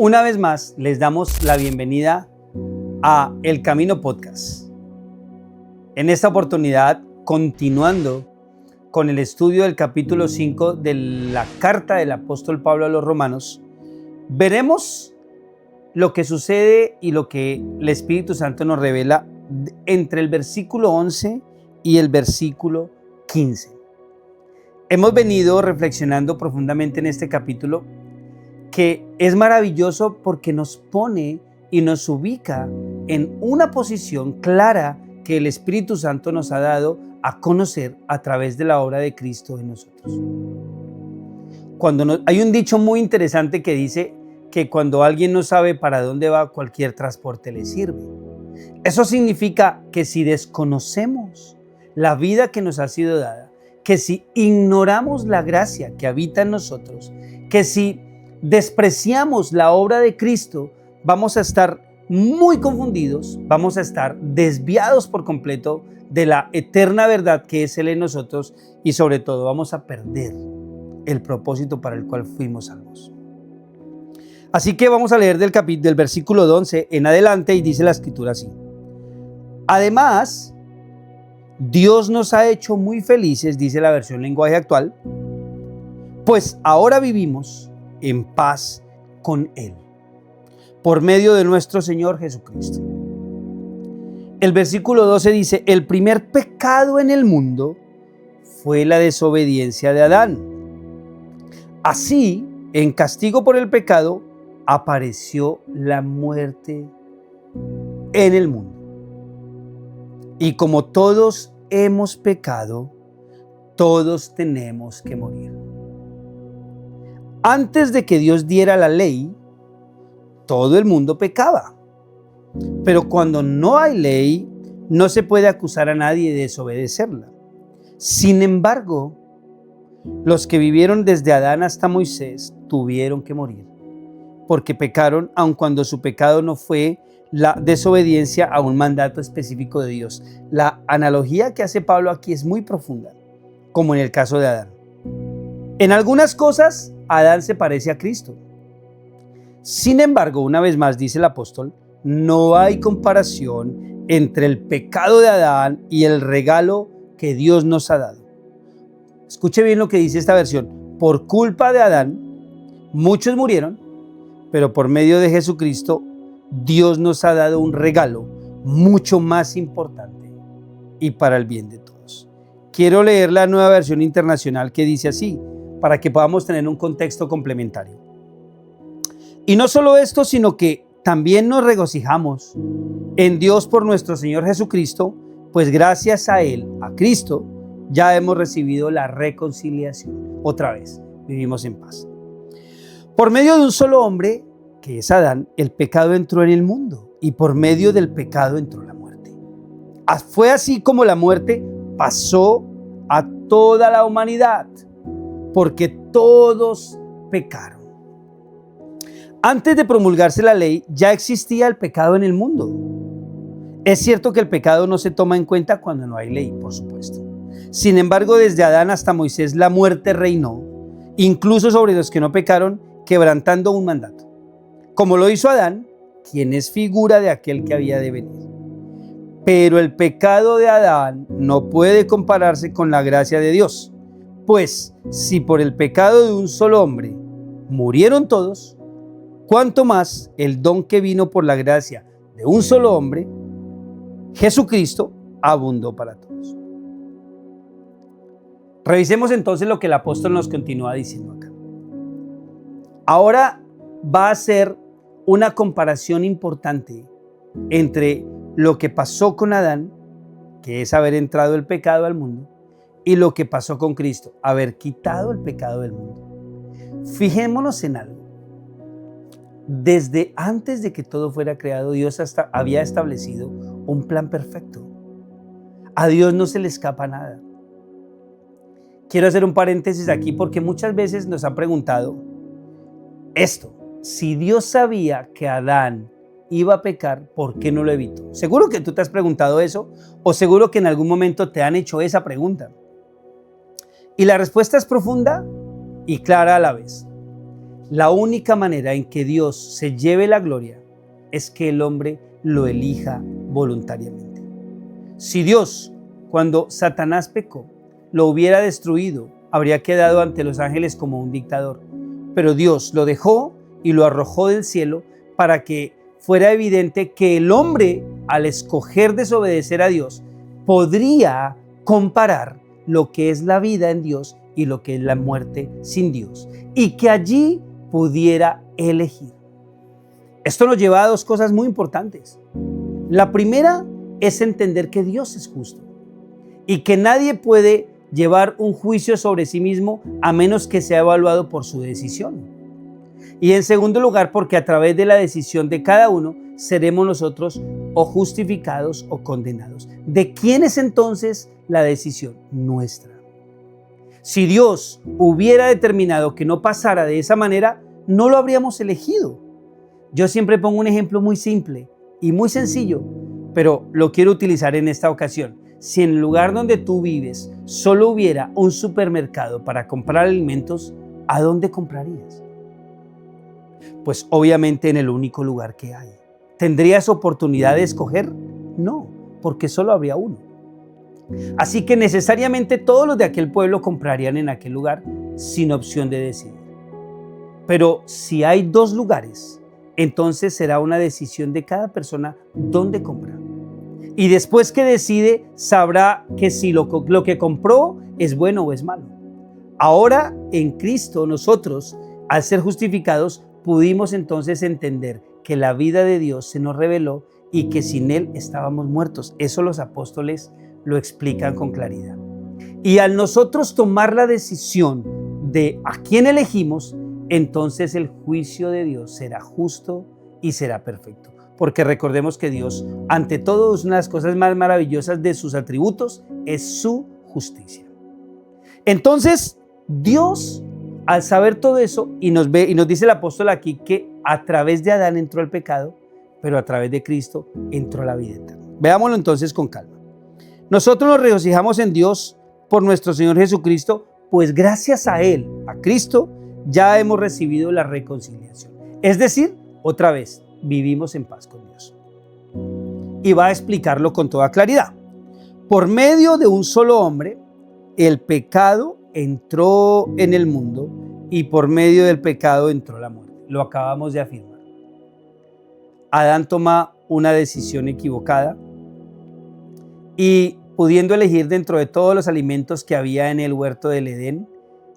Una vez más, les damos la bienvenida a El Camino Podcast. En esta oportunidad, continuando con el estudio del capítulo 5 de la carta del apóstol Pablo a los Romanos, veremos lo que sucede y lo que el Espíritu Santo nos revela entre el versículo 11 y el versículo 15. Hemos venido reflexionando profundamente en este capítulo, que es maravilloso porque nos pone y nos ubica en una posición clara que el Espíritu Santo nos ha dado a conocer a través de la obra de Cristo en nosotros. Hay un dicho muy interesante que dice que cuando alguien no sabe para dónde va, cualquier transporte le sirve. Eso significa que si desconocemos la vida que nos ha sido dada, que si ignoramos la gracia que habita en nosotros, que si despreciamos la obra de Cristo, vamos a estar muy confundidos, vamos a estar desviados por completo de la eterna verdad que es Él en nosotros y sobre todo vamos a perder el propósito para el cual fuimos salvos. Así que vamos a leer del versículo 11 en adelante y dice la Escritura así: además, Dios nos ha hecho muy felices, dice la versión lenguaje actual, pues ahora vivimos en paz con Él, por medio de nuestro Señor Jesucristo. El versículo 12 dice: el primer pecado en el mundo fue la desobediencia de Adán. Así, en castigo por el pecado, apareció la muerte en el mundo. Y como todos hemos pecado, todos tenemos que morir. Antes de que Dios diera la ley, todo el mundo pecaba. Pero cuando no hay ley, no se puede acusar a nadie de desobedecerla. Sin embargo, los que vivieron desde Adán hasta Moisés tuvieron que morir, porque pecaron, aun cuando su pecado no fue la desobediencia a un mandato específico de Dios. La analogía que hace Pablo aquí es muy profunda, como en el caso de Adán. En algunas cosas, Adán se parece a Cristo. Sin embargo, una vez más dice el apóstol, no hay comparación entre el pecado de Adán y el regalo que Dios nos ha dado. Escuche bien lo que dice esta versión. Por culpa de Adán, muchos murieron, pero por medio de Jesucristo, Dios nos ha dado un regalo mucho más importante y para el bien de todos. Quiero leer la Nueva Versión Internacional que dice así, para que podamos tener un contexto complementario. Y no solo esto, sino que también nos regocijamos en Dios por nuestro Señor Jesucristo, pues gracias a Él, a Cristo, ya hemos recibido la reconciliación. Otra vez, vivimos en paz. Por medio de un solo hombre, que es Adán, el pecado entró en el mundo y por medio del pecado entró la muerte. Fue así como la muerte pasó a toda la humanidad, porque todos pecaron. Antes de promulgarse la ley, ya existía el pecado en el mundo. Es cierto que el pecado no se toma en cuenta cuando no hay ley, por supuesto. Sin embargo, desde Adán hasta Moisés, la muerte reinó, incluso sobre los que no pecaron, quebrantando un mandato, como lo hizo Adán, quien es figura de aquel que había de venir. Pero el pecado de Adán no puede compararse con la gracia de Dios, pues si por el pecado de un solo hombre murieron todos, cuánto más el don que vino por la gracia de un solo hombre, Jesucristo, abundó para todos. Revisemos entonces lo que el apóstol nos continúa diciendo acá. Ahora va a ser una comparación importante entre lo que pasó con Adán, que es haber entrado el pecado al mundo, y lo que pasó con Cristo, haber quitado el pecado del mundo. Fijémonos en algo. Desde antes de que todo fuera creado, Dios había establecido un plan perfecto. A Dios no se le escapa nada. Quiero hacer un paréntesis aquí porque muchas veces nos han preguntado esto: si Dios sabía que Adán iba a pecar, ¿por qué no lo evitó? Seguro que tú te has preguntado eso, o seguro que en algún momento te han hecho esa pregunta. Y la respuesta es profunda y clara a la vez. La única manera en que Dios se lleve la gloria es que el hombre lo elija voluntariamente. Si Dios, cuando Satanás pecó, lo hubiera destruido, habría quedado ante los ángeles como un dictador. Pero Dios lo dejó y lo arrojó del cielo para que fuera evidente que el hombre, al escoger desobedecer a Dios, podría comparar lo que es la vida en Dios y lo que es la muerte sin Dios, y que allí pudiera elegir. Esto nos lleva a dos cosas muy importantes. La primera es entender que Dios es justo y que nadie puede llevar un juicio sobre sí mismo a menos que sea evaluado por su decisión. Y en segundo lugar, porque a través de la decisión de cada uno seremos nosotros o justificados o condenados. ¿De quién es entonces la decisión? Nuestra. Si Dios hubiera determinado que no pasara de esa manera, no lo habríamos elegido. Yo siempre pongo un ejemplo muy simple y muy sencillo, pero lo quiero utilizar en esta ocasión. Si en el lugar donde tú vives solo hubiera un supermercado para comprar alimentos, ¿a dónde comprarías? Pues obviamente en el único lugar que hay. ¿Tendrías oportunidad de escoger? No, porque solo habría uno. Así que necesariamente todos los de aquel pueblo comprarían en aquel lugar sin opción de decidir. Pero si hay dos lugares, entonces será una decisión de cada persona dónde comprar. Y después que decide, sabrá que si lo que compró es bueno o es malo. Ahora en Cristo nosotros, al ser justificados, pudimos entonces entender que la vida de Dios se nos reveló y que sin Él estábamos muertos. Eso los apóstoles lo explican con claridad. Y al nosotros tomar la decisión de a quién elegimos, entonces el juicio de Dios será justo y será perfecto. Porque recordemos que Dios, ante todo, una de las cosas más maravillosas de sus atributos es su justicia. Entonces, Dios, al saber todo eso, y nos dice el apóstol aquí que a través de Adán entró el pecado, pero a través de Cristo entró la vida eterna. Veámoslo entonces con calma. Nosotros nos regocijamos en Dios por nuestro Señor Jesucristo, pues gracias a Él, a Cristo, ya hemos recibido la reconciliación. Es decir, otra vez, vivimos en paz con Dios. Y va a explicarlo con toda claridad. Por medio de un solo hombre, el pecado entró en el mundo y por medio del pecado entró la muerte. Lo acabamos de afirmar. Adán toma una decisión equivocada y pudiendo elegir dentro de todos los alimentos que había en el huerto del Edén,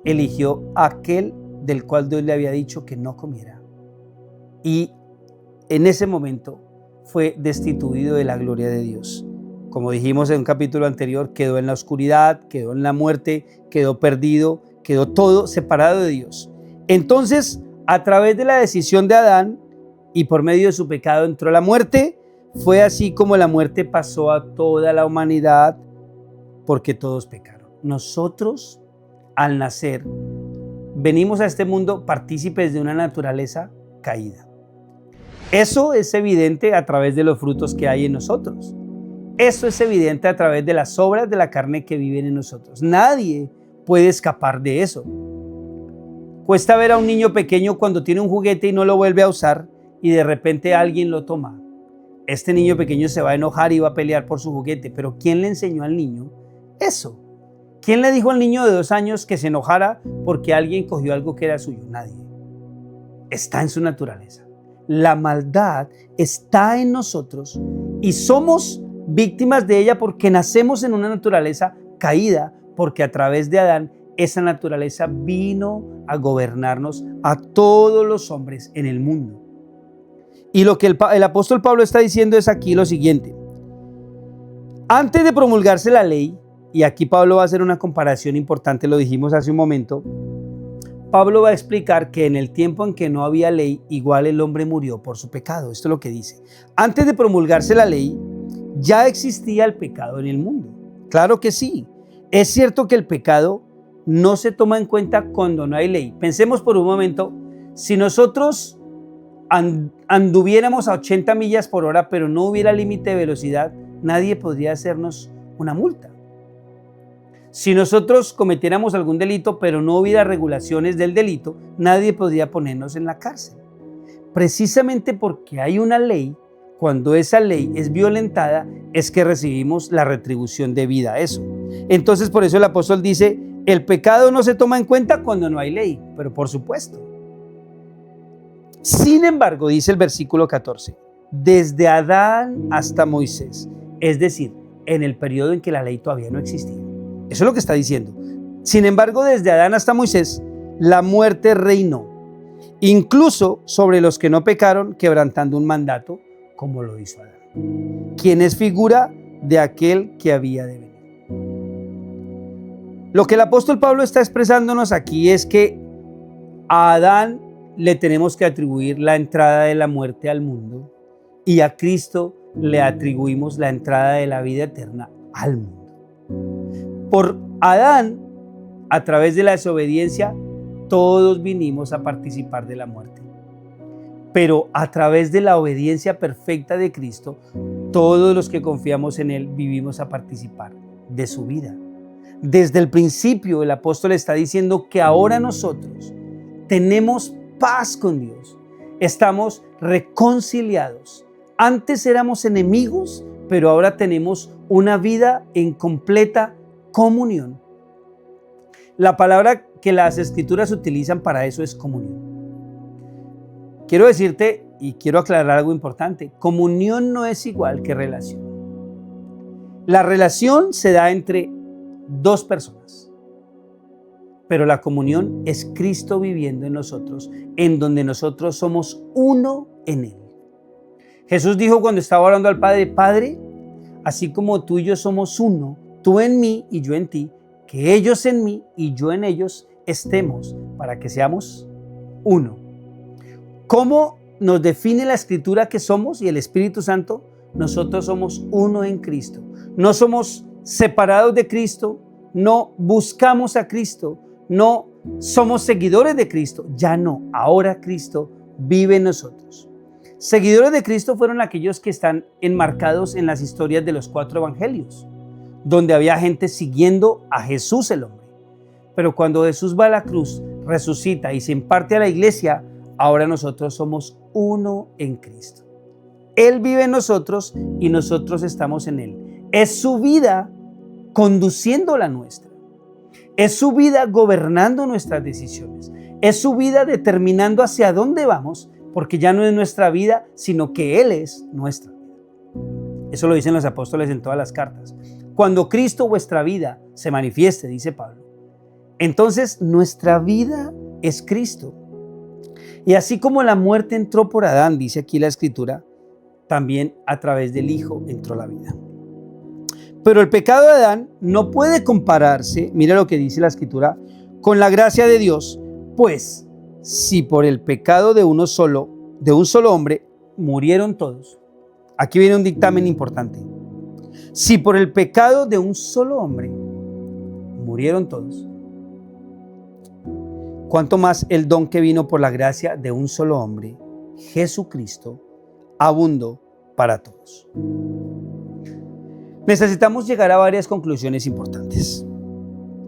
eligió aquel del cual Dios le había dicho que no comiera. Y en ese momento fue destituido de la gloria de Dios. Como dijimos en un capítulo anterior, quedó en la oscuridad, quedó en la muerte, quedó perdido, quedó todo separado de Dios. Entonces, a través de la decisión de Adán y por medio de su pecado entró la muerte. Fue así como la muerte pasó a toda la humanidad porque todos pecaron. Nosotros, al nacer, venimos a este mundo partícipes de una naturaleza caída. Eso es evidente a través de los frutos que hay en nosotros. Eso es evidente a través de las obras de la carne que viven en nosotros. Nadie puede escapar de eso. Cuesta ver a un niño pequeño cuando tiene un juguete y no lo vuelve a usar y de repente alguien lo toma. Este niño pequeño se va a enojar y va a pelear por su juguete, pero ¿quién le enseñó al niño eso? ¿Quién le dijo al niño de 2 años que se enojara porque alguien cogió algo que era suyo? Nadie. Está en su naturaleza. La maldad está en nosotros y somos víctimas de ella porque nacemos en una naturaleza caída, porque a través de Adán esa naturaleza vino a gobernarnos a todos los hombres en el mundo. Y lo que el apóstol Pablo está diciendo es aquí lo siguiente. Antes de promulgarse la ley, y aquí Pablo va a hacer una comparación importante, lo dijimos hace un momento, Pablo va a explicar que en el tiempo en que no había ley, igual el hombre murió por su pecado. Esto es lo que dice. Antes de promulgarse la ley, ya existía el pecado en el mundo. Claro que sí. Es cierto que el pecado no se toma en cuenta cuando no hay ley. Pensemos por un momento, si nosotros anduviéramos a 80 millas por hora, pero no hubiera límite de velocidad, nadie podría hacernos una multa. Si nosotros cometiéramos algún delito, pero no hubiera regulaciones del delito, nadie podría ponernos en la cárcel. Precisamente porque hay una ley, cuando esa ley es violentada, es que recibimos la retribución debida a eso. Entonces, por eso el apóstol dice, el pecado no se toma en cuenta cuando no hay ley, pero por supuesto. Sin embargo, dice el versículo 14, desde Adán hasta Moisés, es decir, en el periodo en que la ley todavía no existía. Eso es lo que está diciendo. Sin embargo, desde Adán hasta Moisés, la muerte reinó, incluso sobre los que no pecaron, quebrantando un mandato, como lo hizo Adán, quien es figura de aquel que había de venir. Lo que el apóstol Pablo está expresándonos aquí es que a Adán le tenemos que atribuir la entrada de la muerte al mundo y a Cristo le atribuimos la entrada de la vida eterna al mundo. Por Adán, a través de la desobediencia, todos vinimos a participar de la muerte. Pero a través de la obediencia perfecta de Cristo, todos los que confiamos en Él vivimos a participar de su vida. Desde el principio el apóstol está diciendo que ahora nosotros tenemos paz con Dios. Estamos reconciliados. Antes éramos enemigos, pero ahora tenemos una vida en completa comunión. La palabra que las escrituras utilizan para eso es comunión. Quiero decirte y quiero aclarar algo importante. Comunión no es igual que relación. La relación se da entre dos personas, pero la comunión es Cristo viviendo en nosotros, en donde nosotros somos uno en Él. Jesús dijo cuando estaba orando al Padre, Padre, así como tú y yo somos uno, tú en mí y yo en ti, que ellos en mí y yo en ellos estemos para que seamos uno. ¿Cómo nos define la Escritura que somos y el Espíritu Santo? Nosotros somos uno en Cristo. No somos separados de Cristo, no buscamos a Cristo, no somos seguidores de Cristo. Ya no, ahora Cristo vive en nosotros. Seguidores de Cristo fueron aquellos que están enmarcados en las historias de los 4 evangelios, donde había gente siguiendo a Jesús el hombre. Pero cuando Jesús va a la cruz, resucita y se imparte a la iglesia, ahora nosotros somos uno en Cristo. Él vive en nosotros y nosotros estamos en Él. Es su vida conduciendo la nuestra. Es su vida gobernando nuestras decisiones. Es su vida determinando hacia dónde vamos, porque ya no es nuestra vida, sino que Él es nuestra vida. Eso lo dicen los apóstoles en todas las cartas. Cuando Cristo, vuestra vida, se manifieste, dice Pablo, entonces nuestra vida es Cristo. Y así como la muerte entró por Adán, dice aquí la Escritura, también a través del Hijo entró la vida. Pero el pecado de Adán no puede compararse, mira lo que dice la Escritura, con la gracia de Dios, pues si por el pecado de un solo hombre murieron todos. Aquí viene un dictamen importante. Si por el pecado de un solo hombre murieron todos, ¿cuánto más el don que vino por la gracia de un solo hombre, Jesucristo, abundó para todos? Necesitamos llegar a varias conclusiones importantes.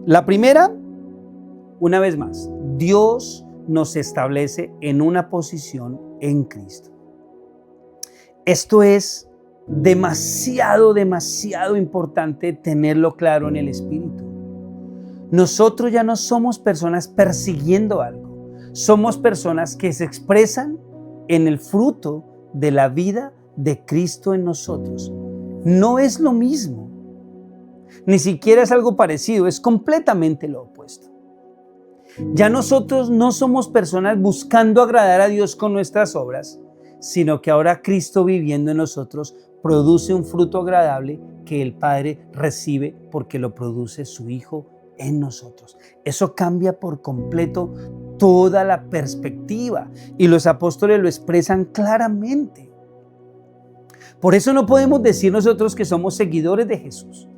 La primera, una vez más, Dios nos establece en una posición en Cristo. Esto es demasiado importante tenerlo claro en el espíritu. Nosotros ya no somos personas persiguiendo algo. Somos personas que se expresan en el fruto de la vida de Cristo en nosotros. No es lo mismo. Ni siquiera es algo parecido, es completamente lo opuesto. Ya nosotros no somos personas buscando agradar a Dios con nuestras obras, sino que ahora Cristo viviendo en nosotros produce un fruto agradable que el Padre recibe porque lo produce su Hijo en nosotros. Eso cambia por completo toda la perspectiva y los apóstoles lo expresan claramente. Por eso no podemos decir nosotros que somos seguidores de Jesús,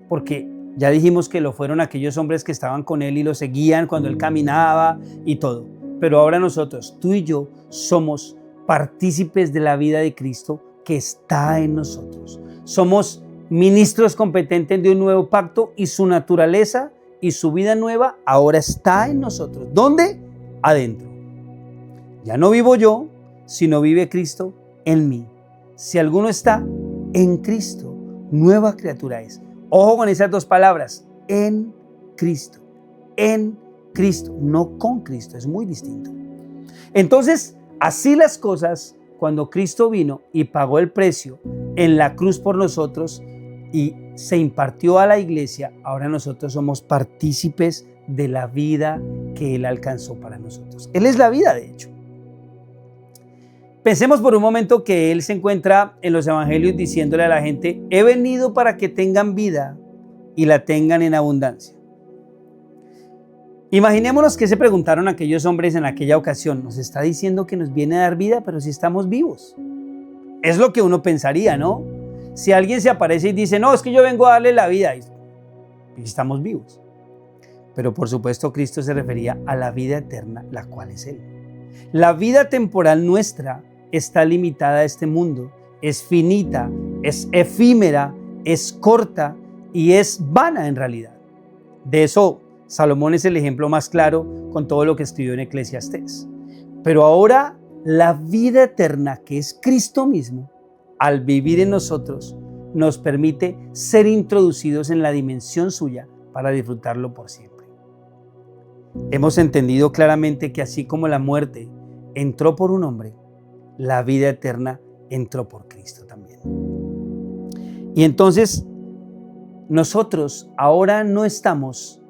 porque ya dijimos que lo fueron aquellos hombres que estaban con Él y lo seguían cuando Él caminaba y todo. Pero ahora nosotros, tú y yo, somos partícipes de la vida de Cristo que está en nosotros. Somos ministros competentes de un nuevo pacto, y su naturaleza y su vida nueva ahora está en nosotros. ¿Dónde? Adentro. Ya no vivo yo, sino vive Cristo en mí. Si alguno está en Cristo, nueva criatura es. Ojo con esas dos palabras, en Cristo, no con Cristo, es muy distinto. Entonces, así las cosas, cuando Cristo vino y pagó el precio en la cruz por nosotros y se impartió a la iglesia, ahora nosotros somos partícipes de la vida que Él alcanzó para nosotros. Él es la vida, de hecho. Pensemos por un momento que Él se encuentra en los evangelios diciéndole a la gente: he venido para que tengan vida y la tengan en abundancia. Imaginémonos que se preguntaron aquellos hombres en aquella ocasión: nos está diciendo que nos viene a dar vida, pero si estamos vivos. Es lo que uno pensaría, ¿no? Si alguien se aparece y dice: no, es que yo vengo a darle la vida, y estamos vivos. Pero por supuesto Cristo se refería a la vida eterna, la cual es Él. La vida temporal nuestra está limitada a este mundo, es finita, es efímera, es corta y es vana en realidad. De eso Salomón es el ejemplo más claro con todo lo que escribió en Eclesiastés. Pero ahora la vida eterna, que es Cristo mismo, al vivir en nosotros, nos permite ser introducidos en la dimensión suya para disfrutarlo por siempre. Hemos entendido claramente que así como la muerte entró por un hombre, la vida eterna entró por Cristo también. Y entonces nosotros ahora no estamos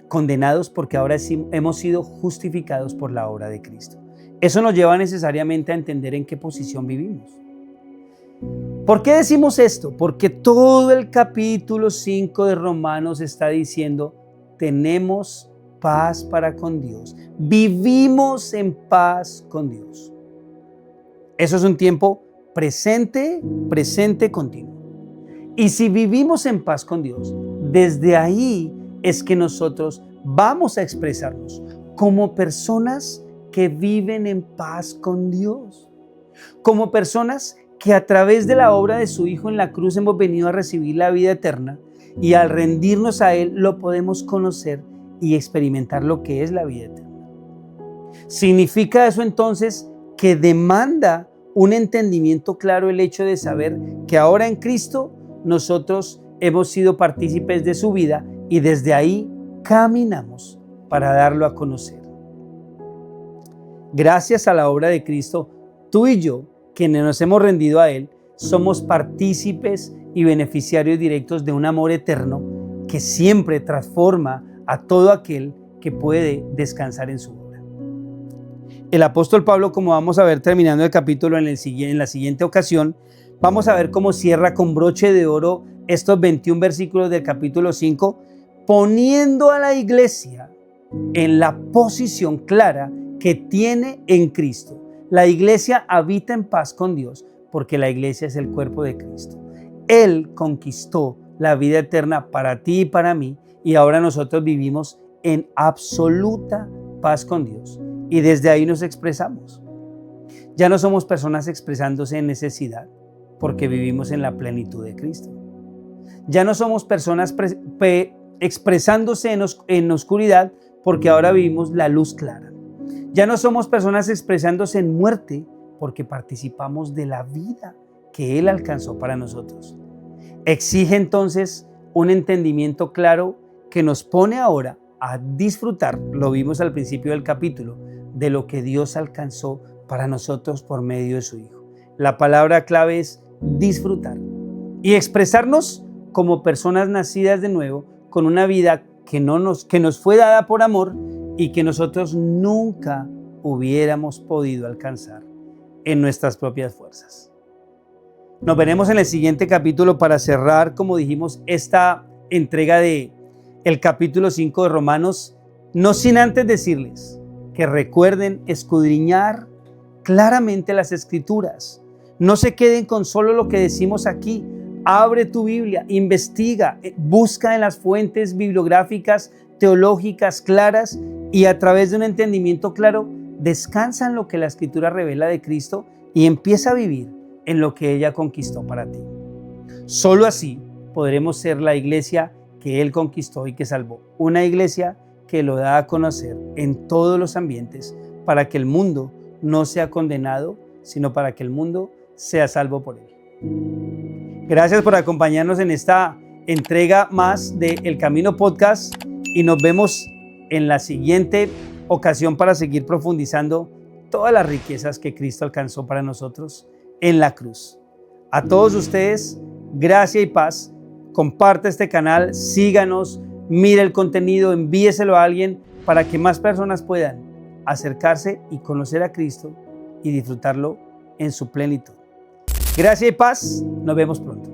condenados, porque ahora sí hemos sido justificados por la obra de Cristo. Eso nos lleva necesariamente a entender en qué posición vivimos. ¿Por qué decimos esto? Porque todo el capítulo 5 de Romanos está diciendo: tenemos paz para con Dios, vivimos en paz con Dios. Eso es un tiempo presente continuo. Y si vivimos en paz con Dios, desde ahí es que nosotros vamos a expresarnos como personas que viven en paz con Dios, como personas que a través de la obra de su Hijo en la cruz hemos venido a recibir la vida eterna, y al rendirnos a Él lo podemos conocer y experimentar lo que es la vida eterna. ¿Significa eso entonces que demanda un entendimiento claro el hecho de saber que ahora en Cristo nosotros hemos sido partícipes de su vida y desde ahí caminamos para darlo a conocer? Gracias a la obra de Cristo, tú y yo, quienes nos hemos rendido a Él, somos partícipes y beneficiarios directos de un amor eterno que siempre transforma a todo aquel que puede descansar en su obra. El apóstol Pablo, como vamos a ver terminando el capítulo en la siguiente ocasión, vamos a ver cómo cierra con broche de oro estos 21 versículos del capítulo 5, poniendo a la iglesia en la posición clara que tiene en Cristo. La iglesia habita en paz con Dios porque la iglesia es el cuerpo de Cristo. Él conquistó la vida eterna para ti y para mí, y ahora nosotros vivimos en absoluta paz con Dios, y desde ahí nos expresamos. Ya no somos personas expresándose en necesidad, porque vivimos en la plenitud de Cristo. Ya no somos personas expresándose en oscuridad, porque ahora vivimos la luz clara. Ya no somos personas expresándose en muerte, porque participamos de la vida que Él alcanzó para nosotros. Exige entonces un entendimiento claro que nos pone ahora a disfrutar, lo vimos al principio del capítulo, de lo que Dios alcanzó para nosotros por medio de su Hijo. La palabra clave es disfrutar y expresarnos como personas nacidas de nuevo, con una vida que nos fue dada por amor y que nosotros nunca hubiéramos podido alcanzar en nuestras propias fuerzas. Nos veremos en el siguiente capítulo para cerrar, como dijimos, esta entrega de el capítulo 5 de Romanos, no sin antes decirles que recuerden escudriñar claramente las Escrituras. No se queden con solo lo que decimos aquí. Abre tu Biblia, investiga, busca en las fuentes bibliográficas, teológicas claras, y a través de un entendimiento claro, descansa en lo que la Escritura revela de Cristo y empieza a vivir en lo que ella conquistó para ti. Solo así podremos ser la iglesia que Él conquistó y que salvó. Una iglesia que lo da a conocer en todos los ambientes para que el mundo no sea condenado, sino para que el mundo sea salvo por Él. Gracias por acompañarnos en esta entrega más de El Camino Podcast y nos vemos en la siguiente ocasión para seguir profundizando todas las riquezas que Cristo alcanzó para nosotros en la cruz. A todos ustedes, gracia y paz. Comparte este canal, síganos, mire el contenido, envíeselo a alguien para que más personas puedan acercarse y conocer a Cristo y disfrutarlo en su plenitud. Gracia y paz, nos vemos pronto.